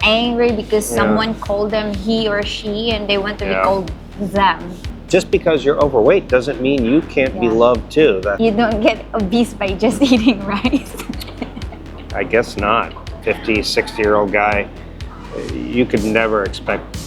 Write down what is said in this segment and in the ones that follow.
angry because someone called them he or she and they want to be called them. Just because you're overweight doesn't mean you can't be loved too. You don't get obese by just eating rice. I guess not. 50, 60-year-old guy, you could never expect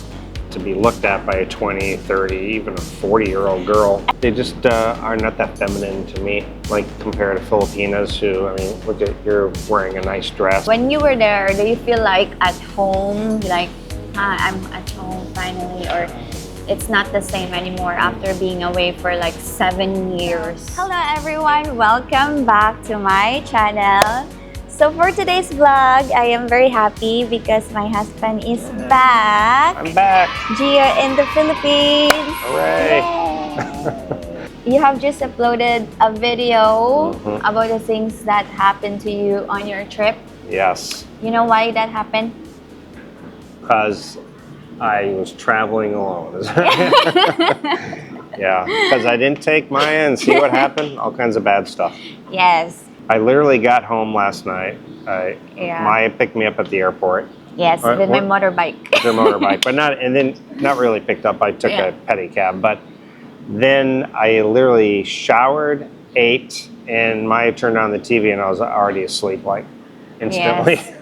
to be looked at by a 20, 30, even a 40-year-old girl. They just are not that feminine to me, like compared to Filipinas who, I mean, look at, you're wearing a nice dress. When you were there, do you feel like at home, like, I'm at home finally, or it's not the same anymore after being away for like 7 years? Hello everyone, welcome back to my channel. So for today's vlog, I am very happy because my husband is back. I'm back. Gio in the Philippines. Hooray. You have just uploaded a video about the things that happened to you on your trip. Yes. You know why that happened? Because I was traveling alone. Yeah, because I didn't take Maya and see what happened. All kinds of bad stuff. Yes. I literally got home last night. Maya picked me up at the airport. Yes, with my motorbike. With her motorbike, but not really picked up. I took a pedicab, but then I literally showered, ate, and Maya turned on the TV, and I was already asleep like instantly. Yes.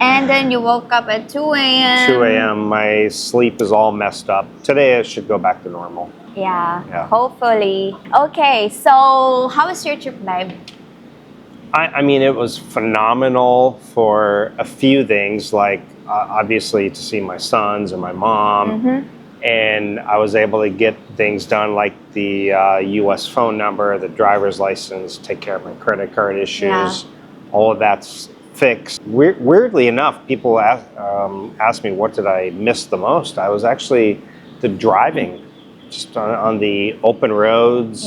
And then you woke up at 2 a.m. 2 a.m. My sleep is all messed up. Today I should go back to normal. Yeah, hopefully. Okay, so how was your trip, babe? I mean, it was phenomenal for a few things, like obviously to see my sons and my mom. And I was able to get things done like the U.S. phone number, the driver's license, take care of my credit card issues. All of that's fixed. Weirdly enough, people asked me what did I miss the most. I was actually the driving, just on the open roads.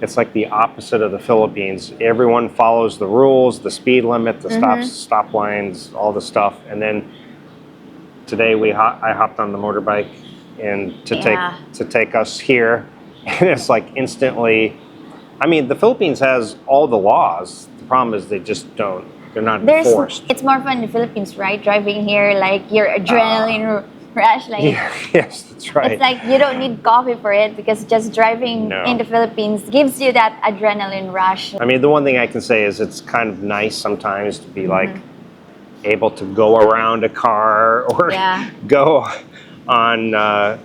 It's like the opposite of the Philippines. Everyone follows the rules, the speed limit, the stop lines, all the stuff. And then today I hopped on the motorbike and to take us here, and it's like instantly. I mean, the Philippines has all the laws. The problem is they're not enforced. It's more fun in the Philippines, right? Driving here, like your adrenaline rush, like yes, that's right. It's like you don't need coffee for it because just driving in the Philippines gives you that adrenaline rush. I mean, the one thing I can say is it's kind of nice sometimes to be like able to go around a car or go on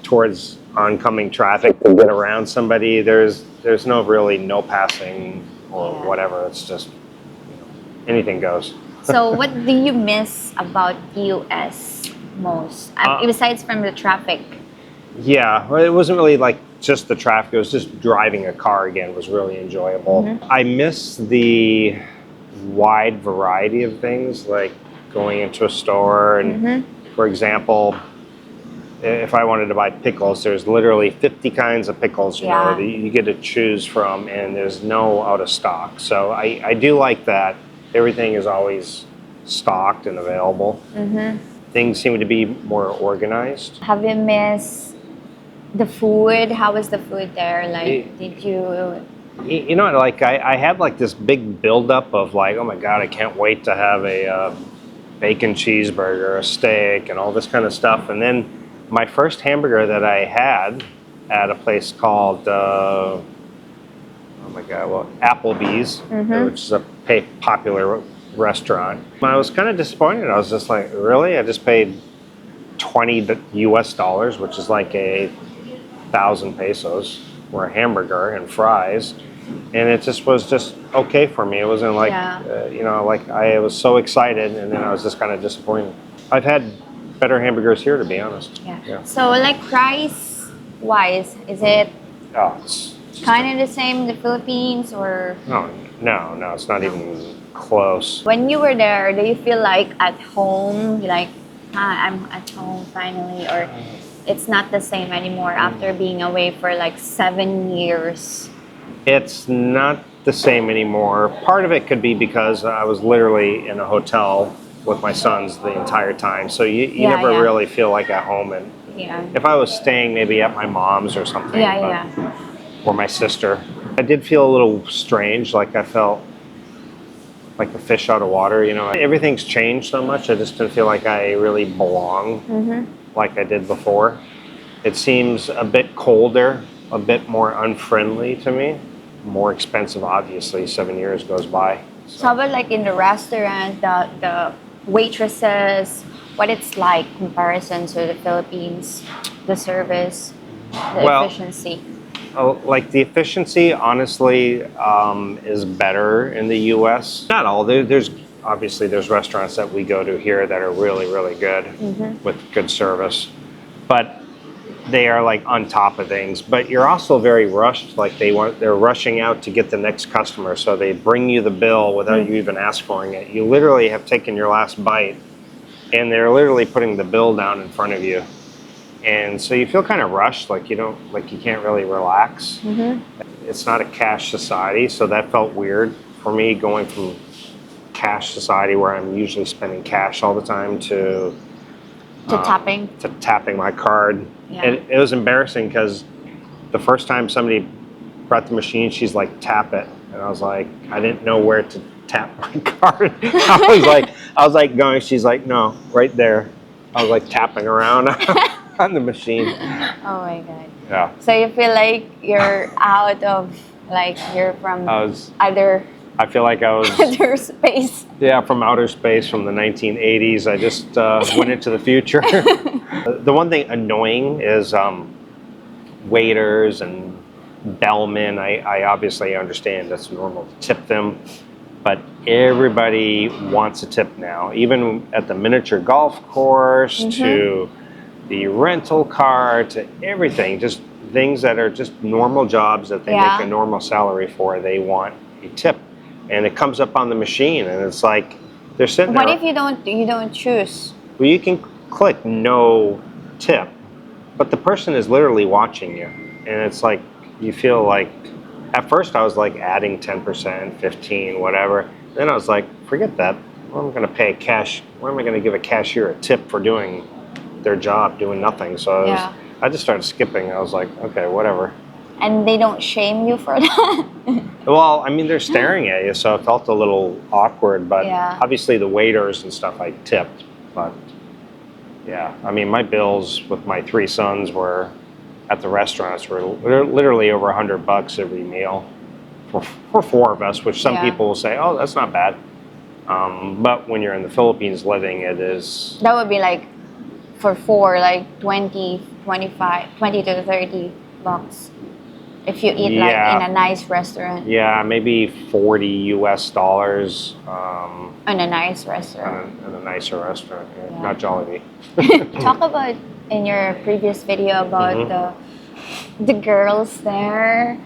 towards oncoming traffic to get around somebody. There's no passing or whatever. It's just anything goes. So what do you miss about US most, besides from the traffic? Yeah, well, it wasn't really like just the traffic. It was just driving a car again was really enjoyable. I miss the wide variety of things, like going into a store and, for example, if I wanted to buy pickles, there's literally 50 kinds of pickles that you get to choose from, and there's no out of stock. So I do like that. Everything is always stocked and available. Things seem to be more organized. Have you missed the food? How was the food there? Like, did you... You know, like I had like this big buildup of like, oh my God, I can't wait to have a bacon cheeseburger, a steak, and all this kind of stuff. And then my first hamburger that I had at a place called, oh my God, well, Applebee's, which is a popular restaurant. I was kind of disappointed. I was just like, really? I just paid $20 US, which is like 1,000 pesos for a hamburger and fries. And it just was just okay for me. It wasn't like, like I was so excited and then I was just kind of disappointed. I've had better hamburgers here, to be honest. So like price-wise, is it kind of the same in the Philippines or? No, it's not even close. When you were there, do you feel like at home, like, I'm at home finally, or it's not the same anymore after being away for like 7 years? It's not the same anymore. Part of it could be because I was literally in a hotel with my sons the entire time, so you never really feel like at home. And if I was staying maybe at my mom's or something, or my sister, I did feel a little strange. Like I felt like a fish out of water. You know, everything's changed so much. I just didn't feel like I really belong like I did before. It seems a bit colder, a bit more unfriendly to me. More expensive, obviously. 7 years goes by. So how about like in the restaurant, the waitresses, what it's like comparison to the Philippines, the service, the efficiency? Like the efficiency, honestly, is better in the U.S. Not all. There's obviously there's restaurants that we go to here that are really, really good with good service, but they are like on top of things. But you're also very rushed. Like they're rushing out to get the next customer, so they bring you the bill without you even asking it. You literally have taken your last bite, and they're literally putting the bill down in front of you. And so you feel kind of rushed, like you can't really relax. It's not a cash society, so that felt weird for me going from cash society where I'm usually spending cash all the time to tapping my card. Yeah. And it was embarrassing because the first time somebody brought the machine, she's like, tap it, and I was like, I didn't know where to tap my card. I was like going. She's like, no, right there. I was like tapping around on the machine. Oh my god. Yeah. So you feel like you're out of, like you're from I feel like I was other space. Yeah, from outer space, from the 1980s. I just went into the future. The one thing annoying is waiters and bellmen. I obviously understand that's normal to tip them, but everybody wants a tip now, even at the miniature golf course to the rental car to everything, just things that are just normal jobs that they make a normal salary for. They want a tip, and it comes up on the machine, and it's like they're sitting there. What if you don't choose? Well, you can click no tip, but the person is literally watching you, and it's like you feel like. At first, I was like adding 10%, 15, whatever. Then I was like, forget that. Well, I'm going to pay cash. Why am I going to give a cashier a tip for doing their job, doing nothing? So I just started skipping. I was like, okay, whatever. And they don't shame you for that? Well, I mean, they're staring at you, so it felt a little awkward. But obviously, the waiters and stuff I tipped. But yeah, I mean, my bills with my 3 sons were at the restaurants were literally over $100 every meal for 4 of us, which some people will say, oh, that's not bad. But when you're in the Philippines living, it is. That would be like, for 4, like 20 to 30 bucks. If you eat like in a nice restaurant. Yeah, maybe $40 US. In a nice restaurant. In a nicer restaurant, not Jollibee. Talk about in your previous video about the girls there,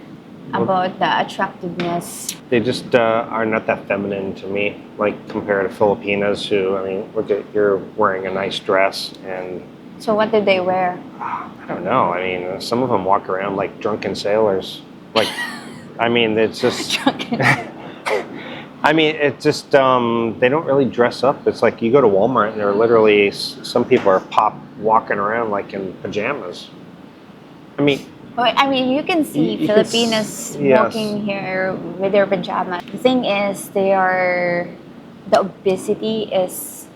about the attractiveness. They just are not that feminine to me, like compared to Filipinas who, I mean, look at, you're wearing a nice dress and... So what did they wear? I don't know. I mean, some of them walk around like drunken sailors. Like, I mean, it's just... I mean, it's just, they don't really dress up. It's like you go to Walmart and they're literally, some people are walking around like in pajamas. I mean, you can see Filipinas walking here with their pajamas. The thing is, the obesity is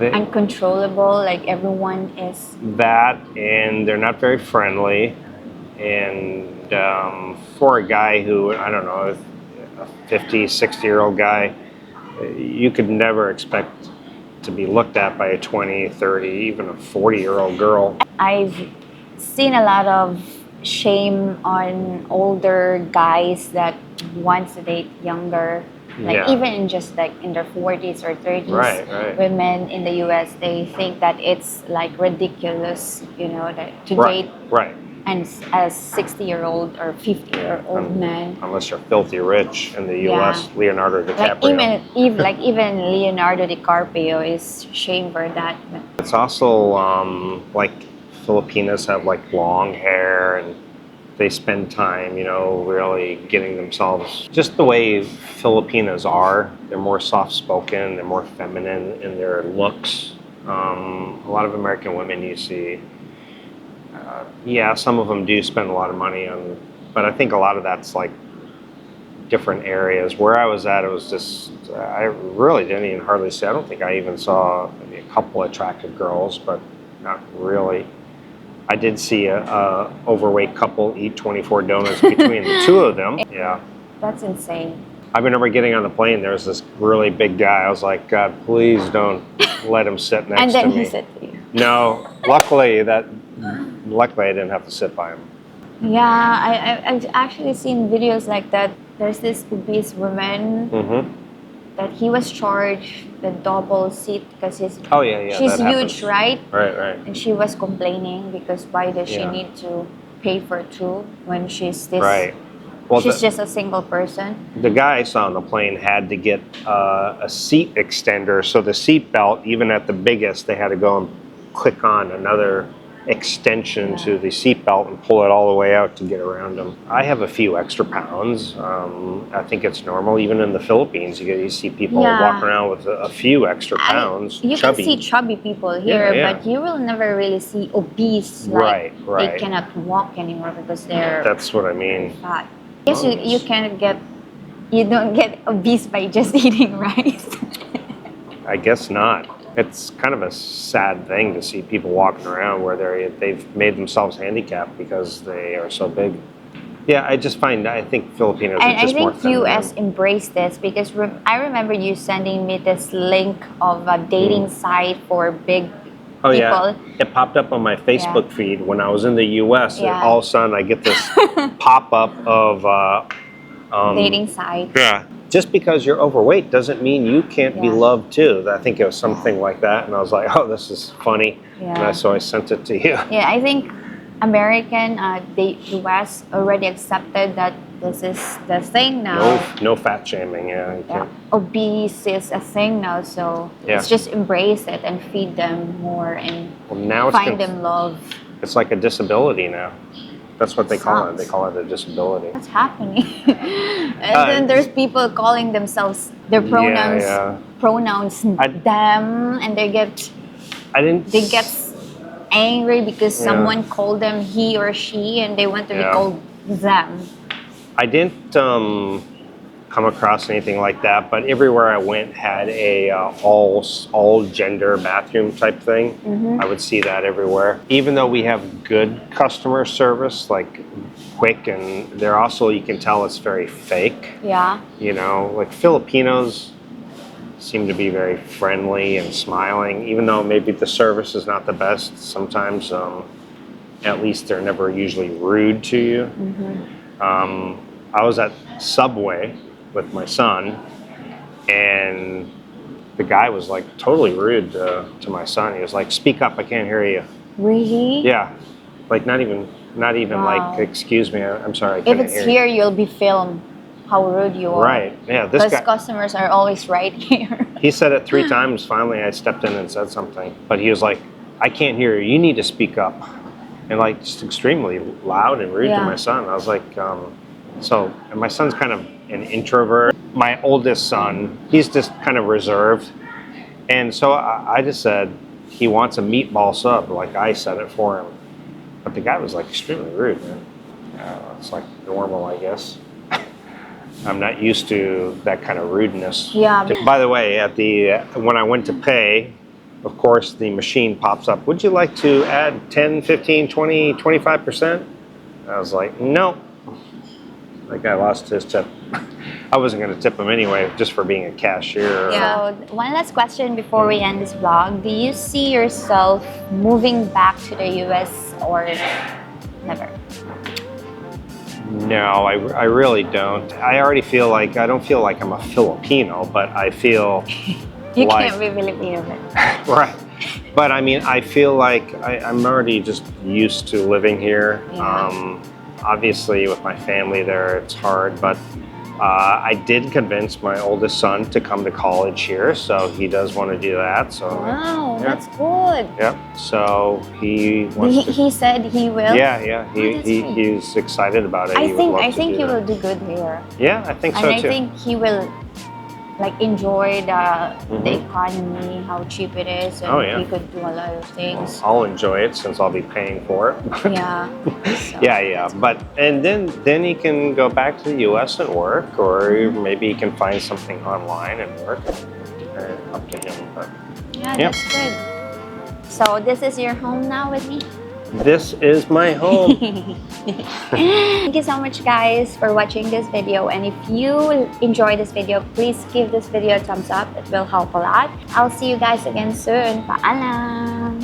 uncontrollable. Like everyone is. That, and they're not very friendly. And for a guy who, I don't know, a 50, 60-year-old guy, you could never expect to be looked at by a 20, 30, even a 40-year-old girl. I've seen a lot of shame on older guys that want to date younger, like even in just like in their 40s or 30s. Right. Women in the US, they think that it's like ridiculous, you know, that to date. Right. And as 60-year-old or 50-year-old man. Unless you're filthy rich in the U.S., Leonardo DiCaprio. Even Leonardo DiCaprio is shamed for that. It's also like Filipinas have like long hair and they spend time, you know, really getting themselves, just the way Filipinas are. They're more soft-spoken, they're more feminine in their looks. A lot of American women you see, some of them do spend a lot of money on, but I think a lot of that's like different areas. Where I was at, it was just, I really didn't even hardly see, I don't think I even saw maybe a couple attractive girls, but not really. I did see a overweight couple eat 24 donuts between the two of them. Yeah. That's insane. I remember getting on the plane, there was this really big guy. I was like, God, please don't let him sit next to me. And then he said to you. No, luckily I didn't have to sit by him. Yeah, I've actually seen videos like that. There's this obese woman that he was charged the double seat because she's that huge, happens. right? Right. And she was complaining because why does she need to pay for two when she's this? Right. Well, she's just a single person. The guy I saw on the plane had to get a seat extender, so the seat belt, even at the biggest, they had to go and click on another extension to the seat belt and pull it all the way out to get around them. I have a few extra pounds. I think it's normal. Even in the Philippines, you see people walking around with a few extra pounds. You chubby. can see chubby people here, but you will never really see obese. Like Right. They cannot walk anymore because they're That's what I mean. fat. Yes, you don't get obese by just eating rice. I guess not. It's kind of a sad thing to see people walking around where they've made themselves handicapped because they are so big. Yeah, I think Filipinos are just more I think feminine. US embraced this because I remember you sending me this link of a dating site for big Oh people. yeah, it popped up on my Facebook feed when I was in the US. And all of a sudden I get this pop-up of dating site. Yeah. Just because you're overweight doesn't mean you can't be loved too. I think it was something like that, and I was like, "Oh, this is funny," so I sent it to you. Yeah, I think the US already accepted that this is the thing now. No fat shaming. Yeah. Obese is a thing now, so let's just embrace it and feed them more and find them love. It's like a disability now. That's what they call it. They call it a disability. What's happening? And then there's people calling themselves their pronouns them, and they get angry because someone called them he or she, and they want to be called them. I didn't come across anything like that, but everywhere I went had a all gender bathroom type thing. I would see that everywhere. Even though we have good customer service, like quick, and they're also, you can tell it's very fake. Yeah. You know, like Filipinos seem to be very friendly and smiling, even though maybe the service is not the best. Sometimes, at least they're never usually rude to you. I was at Subway with my son, and the guy was like totally rude to my son. He was like, "Speak up, I can't hear you." Really? Yeah, like not even like, "Excuse me, I'm sorry, I can't If it's here, you'll be filmed. How rude you are. Right. Yeah. This Because guy, customers are always right here. he said it 3 times. Finally, I stepped in and said something, but he was like, "I can't hear you. You need to speak up," and like just extremely loud and rude to my son. I was like, and my son's kind of an introvert. My oldest son, he's just kind of reserved. And so I just said, he wants a meatball sub, like I said it for him. But the guy was like extremely rude, man. It's like normal, I guess. I'm not used to that kind of rudeness. Yeah. By the way, when I went to pay, of course, the machine pops up. Would you like to add 10, 15, 20, 25%? I was like, no. That guy lost his tip. I wasn't going to tip him anyway, just for being a cashier. So, one last question before we end this vlog. Do you see yourself moving back to the US or never? No, I really don't. I don't feel like I'm a Filipino, but I feel You can't be Filipino. Right. But I mean, I feel like I'm already just used to living here. Yeah. Obviously, with my family there, it's hard, but I did convince my oldest son to come to college here, so he does want to do that. So wow, that's good. Yeah. So he wants to. He said he will. Yeah. He's excited about it. I think he will do good here. Yeah, I think so too. And I think he will like enjoy the Mhm. economy, how cheap it is, and Oh, yeah. he could do a lot of things. I'll enjoy it since I'll be paying for it. Yeah. So Yeah. But and then he can go back to the U.S. and work, or Mhm. maybe he can find something online and work. Up to him. But yeah, Yep. that's good. So this is your home now with me. this is my home. Thank you so much guys for watching this video, and if you enjoyed this video, please give this video a thumbs up. It will help a lot. I'll see you guys again soon. Paalam!